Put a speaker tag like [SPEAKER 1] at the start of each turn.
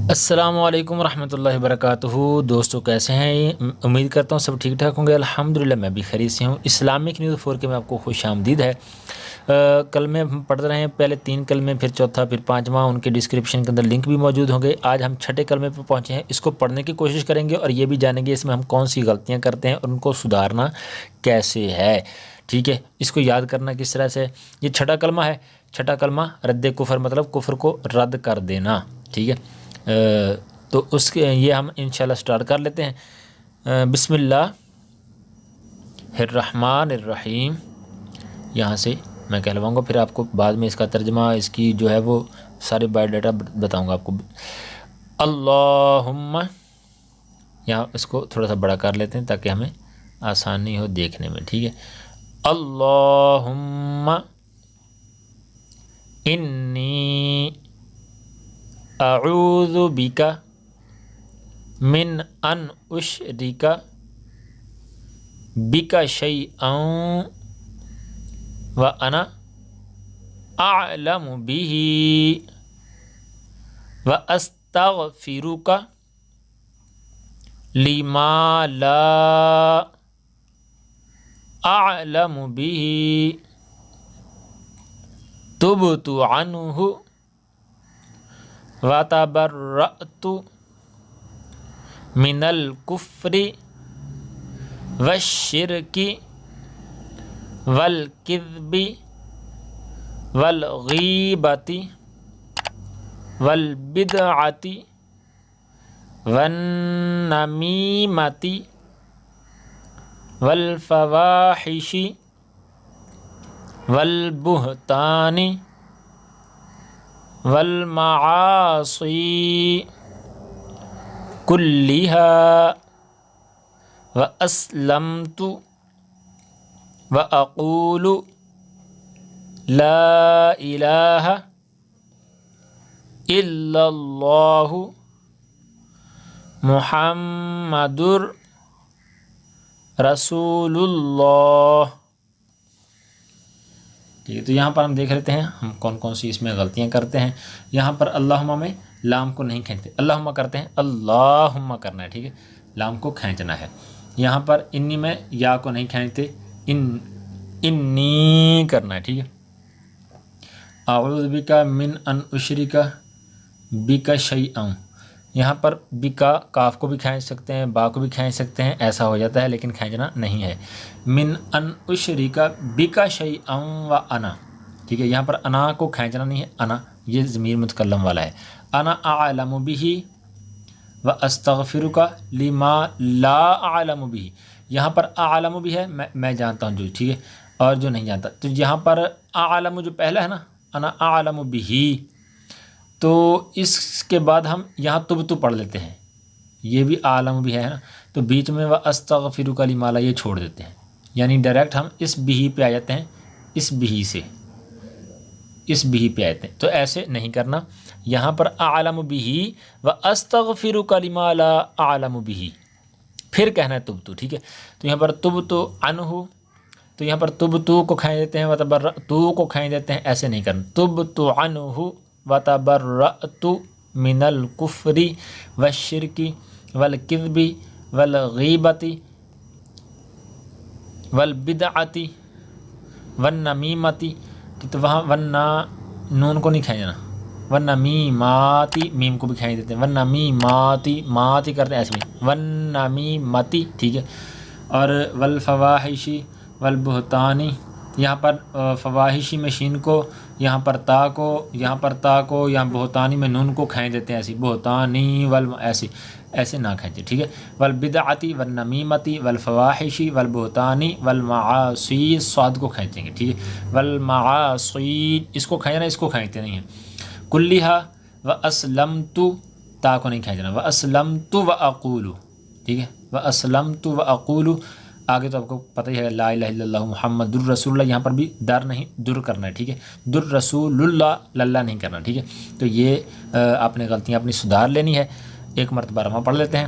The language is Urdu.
[SPEAKER 1] السلام علیکم ورحمۃ اللہ وبرکاتہ۔ دوستو کیسے ہیں؟ امید کرتا ہوں سب ٹھیک ٹھاک ہوں گے۔ الحمدللہ میں بھی خیریت سے ہوں۔ اسلامک نیوز 4 کے میں آپ کو خوش آمدید ہے۔ کلمے ہم پڑھ رہے ہیں، پہلے 3 کلمے، پھر چوتھا، پھر 5واں، ان کے ڈسکرپشن کے اندر لنک بھی موجود ہوں گے۔ آج ہم 6 کلمے پہ پہنچے ہیں، اس کو پڑھنے کی کوشش کریں گے اور یہ بھی جانیں گے اس میں ہم کون سی غلطیاں کرتے ہیں اور ان کو سدھارنا کیسے ہے۔ ٹھیک ہے، اس کو یاد کرنا کس طرح سے۔ یہ 6 کلمہ ہے۔ 6 کلمہ رد کفر، مطلب کفر کو رد کر دینا۔ ٹھیک ہے، تو اس کے یہ ہم انشاءاللہ سٹارٹ کر لیتے ہیں۔ بسم اللہ الرحمن الرحیم، یہاں سے میں کہلواؤں گا، پھر آپ کو بعد میں اس کا ترجمہ، اس کی جو ہے وہ سارے بایو ڈاٹا بتاؤں گا آپ کو۔ اللہم، یہاں اس کو تھوڑا سا بڑا کر لیتے ہیں تاکہ ہمیں آسانی ہو دیکھنے میں۔ ٹھیک ہے، اللہم انی اعوذ بک من ان اشرک بک شیئا وانا اعلم به واستغفرک لما لا اعلم به تبت عنہ وتبرأت من الکفر والشرک والکذب والغیبۃ والبدعۃ والنمیمۃ والفواحش والبہتان والمعاصی کلھا واسلمت واقول لا الہ الا اللہ محمد رسول اللہ۔ ٹھیک ہے، تو یہاں پر ہم دیکھ لیتے ہیں ہم کون کون سی اس میں غلطیاں کرتے ہیں۔ یہاں پر اللہم میں لام کو نہیں کھینچتے، اللہم کرتے ہیں، اللہم کرنا ہے۔ ٹھیک ہے، لام کو کھینچنا ہے۔ یہاں پر انی میں یا کو نہیں کھینچتے، انی کرنا ہے۔ ٹھیک ہے، اعوذ بک من ان اشرک بک شیئا، یہاں پر بکا کاف کو بھی کھینچ سکتے ہیں، با کو بھی کھینچ سکتے ہیں، ایسا ہو جاتا ہے لیکن کھینچنا نہیں ہے۔ من ان اشرک بک شیئا وانا، ٹھیک ہے، یہاں پر انا کو کھینچنا نہیں ہے، انا یہ ضمیر متکلم والا ہے۔ انا اعلم بہ واستغفرک لما لا اعلم بہ، یہاں پر اعلم بھی ہے، میں جانتا ہوں جو، ٹھیک ہے، اور جو نہیں جانتا، تو یہاں پر اعلم جو پہلا ہے نا، انا اعلم بہ، تو اس کے بعد ہم یہاں تب تو پڑھ لیتے ہیں، یہ بھی عالم بھی ہے نا، تو بیچ میں واستغفرک لما لا یہ چھوڑ دیتے ہیں، یعنی ڈائریکٹ ہم اس بھی پہ آ جاتے ہیں، اس بھی سے اس بھی پہ آتے ہیں، تو ایسے نہیں کرنا۔ یہاں پر اعلم بہ واستغفرک لما لا اعلم بہ، پھر کہنا ہے تب تو، ٹھیک ہے، تو یہاں پر تب تو عنہ، تو یہاں پر تب تو کو کھینچ دیتے ہیں، وتبرأت کو کھینچ دیتے ہیں، ایسے نہیں کرنا۔ تب تو عنہ وتبرأت من الکفر والشرک والکذب والغیبۃ والبدعۃ والنمیمۃ، تو وہاں وننا نون کو نہیں کھینچنا، والنمیمات، میم کو بھی کھینچ دیتے ہیں، والنمیمات، مات کرتے ہیں ایسے بھی، والنمیمۃ، ٹھیک ہے، اور والفواحش والبہتان، یہاں پر فواحشی میں شین کو، یہاں پر تا کو، یہاں بہتانی میں نون کو کھینچ دیتے ہیں، ایسی بہتانی ایسے نہ کھینچے، ٹھیک ہے، والبدعۃ والنمیمۃ والفواحش والبہتان والمعاصی، صاد کو کھینچیں گے، ٹھیک ہے، والمعاصی، اس کو کھینچنا، اس کو کھینچتے نہیں ہیں، کلھا واسلمت، تا کو نہیں کھینچنا، واسلمت واقول، ٹھیک ہے، واسلمت واقول، آگے تو آپ کو پتہ ہی ہے، لا الہ الا اللہ محمد الرسول اللہ، یہاں پر بھی در نہیں در کرنا ہے، ٹھیک ہے، در رسول اللہ، للہ نہیں کرنا، ٹھیک ہے، تو یہ آپ نے غلطیاں اپنی سدھار لینی ہے۔ ایک مرتبہ ہم پڑھ لیتے ہیں،